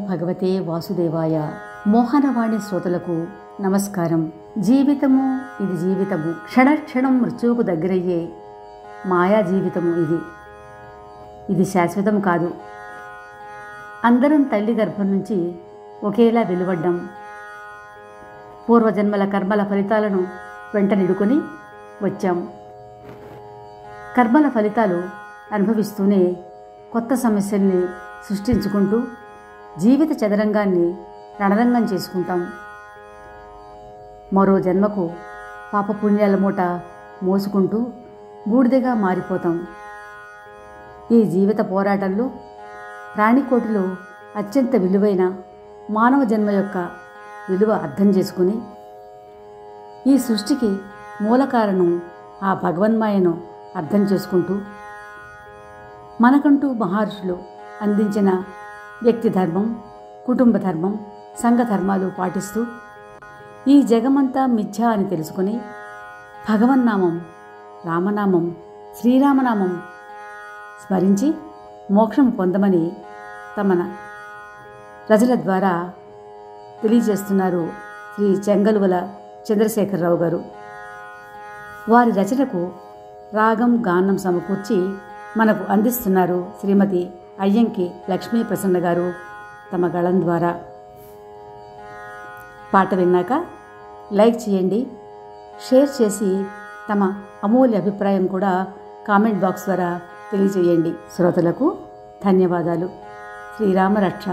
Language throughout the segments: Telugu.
భగవతే వాసుదేవాయ. మోహనవాణి శ్రోతలకు నమస్కారం. జీవితము ఇది జీవితము, క్షణక్షణం మృత్యువుకు దగ్గరయ్యే మాయా జీవితము ఇది శాశ్వతం కాదు. అందరం తల్లి గర్భం నుంచి ఒకేలా వెలువడ్డం, పూర్వజన్మల కర్మల ఫలితాలను వెంట నిడుకొని వచ్చాం. కర్మల ఫలితాలు అనుభవిస్తూనే కొత్త సమస్యల్ని సృష్టించుకుంటూ జీవిత చదరంగాన్ని రణరంగం చేసుకుంటాం. మరో జన్మకు పాపపుణ్యాల మూట మోసుకుంటూ బూడిదగా మారిపోతాం. ఈ జీవిత పోరాటంలో ప్రాణికోటిలో అత్యంత విలువైన మానవ జన్మ యొక్క విలువ అర్థం చేసుకుని ఈ సృష్టికి మూల కారణం ఆ భగవన్మాయను అర్థం చేసుకుంటూ మనకంటూ మహర్షులు అందించిన వ్యక్తి ధర్మం, కుటుంబ ధర్మం, సంఘ ధర్మాలు పాటిస్తూ ఈ జగమంతా మిథ్య అని తెలుసుకుని భగవన్నామం, రామనామం, శ్రీరామనామం స్మరించి మోక్షం పొందమని తమ రచనల ద్వారా తెలియజేస్తున్నారు శ్రీ చెంగలువల చంద్రశేఖరరావు గారు. వారి రచనకు రాగం, గానం సమకూర్చి మనకు అందిస్తున్నారు శ్రీమతి అయ్యంకి లక్ష్మీ ప్రసన్న గారు తమ గళం ద్వారా. పాట విన్నాక లైక్ చేయండి, షేర్ చేసి తమ అమూల్య అభిప్రాయం కూడా కామెంట్ బాక్స్ ద్వారా తెలియజేయండి. శ్రోతలకు ధన్యవాదాలు. శ్రీరామరక్ష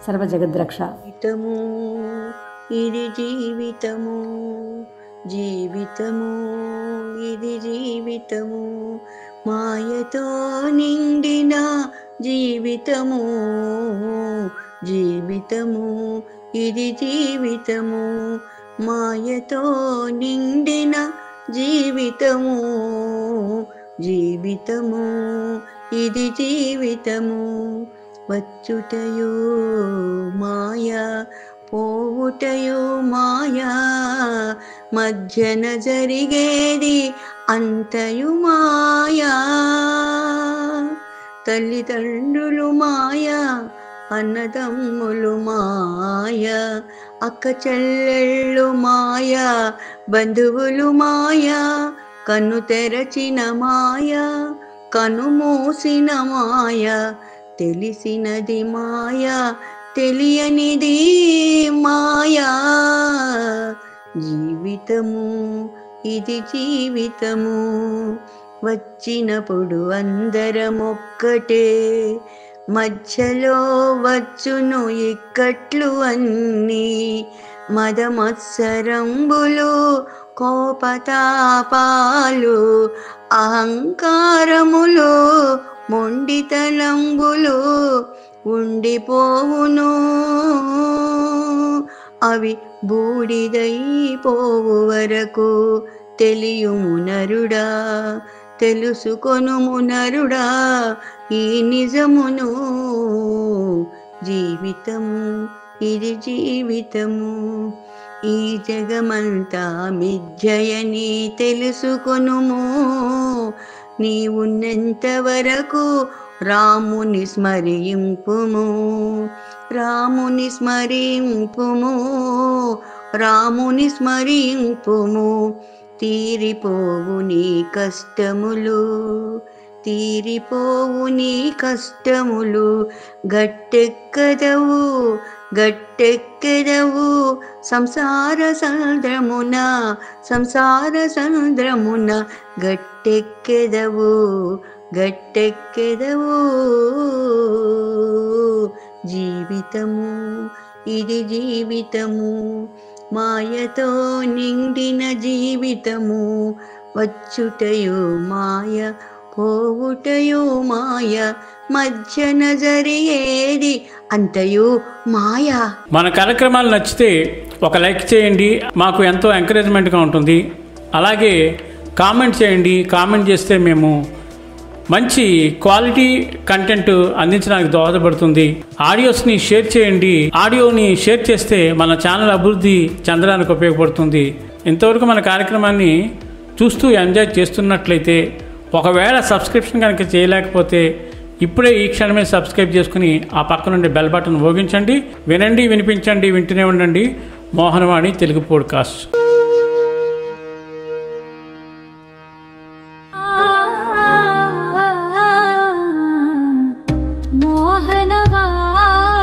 సర్వజగద్రక్ష. ఇది జీవితము, జీవితము ఇది జీవితము, మాయతో నిండిన జీవితము, జీవితము ఇది జీవితము, మాయతో నిండిన జీవితము, జీవితము ఇది జీవితము. వచ్చుటయో మాయా, పోవుటయో మాయా, మధ్యన జరిగేది అంతయు మాయా. తల్లిదండ్రులు మాయా, అన్నదమ్ములు మాయా, అక్క చెల్లెళ్ళు మాయా, బంధువులు మాయా, కన్ను తెరచిన మాయా, కను మూసిన మాయా, తెలిసినది మాయా, తెలియనిది మాయా. జీవితము ఇది జీవితము, వచ్చినప్పుడు అందరమొక్కటే, మధ్యలో వచ్చును ఇక్కట్లు అన్నీ, మదమత్సరంబులు, కోపతాపాలు, అహంకారములు, మొండితనంబులు ఉండిపోవును. అవి బూడిదైపోవు వరకు తెలియుము నరుడా, తెలుసుకొనుము నరుడా ఈ నిజమును. జీవితము ఇది జీవితము, ఈ జగమంతా మిథ్యయని తెలుసుకొనుము. నీవున్నంత వరకు రాముని స్మరింపుము, రాముని స్మరింపుము, రాముని స్మరింపుము. తీరిపోవు నీ కష్టములు, తీరిపోవు నీ కష్టములు. గట్టెక్కదవు, గట్టెక్కెదవు సంసార సంద్రమున, సంసార సంద్రమున గట్టెక్కెదవు, గట్టెక్కెదవు. జీవితము ఇది జీవితము, మాయతో నిండిన జీవితము. వచ్చుటయో మాయ, పోవుటయో మాయ, మధ్యన జరిగేది అంతయు మాయా. మన కార్యక్రమాలు నచ్చితే ఒక లైక్ చేయండి, మాకు ఎంతో ఎంకరేజ్మెంట్గా ఉంటుంది. అలాగే కామెంట్ చేయండి. కామెంట్ చేస్తే మేము మంచి క్వాలిటీ కంటెంట్ అందించడానికి దోహదపడుతుంది. ఆడియోస్ని షేర్ చేయండి. ఆడియోని షేర్ చేస్తే మన ఛానల్ అభివృద్ధి చెందడానికి ఉపయోగపడుతుంది. ఇంతవరకు మన కార్యక్రమాన్ని చూస్తూ ఎంజాయ్ చేస్తున్నట్లయితే, ఒకవేళ సబ్స్క్రిప్షన్ కనుక చేయలేకపోతే ఇప్పుడే ఈ క్షణమే సబ్స్క్రైబ్ చేసుకుని ఆ పక్క నుండి బెల్ బటన్ మోగించండి. వినండి, వినిపించండి, వింటూనే ఉండండి మోహనవాణి తెలుగు పోడ్కాస్ట్. మోహనవాణి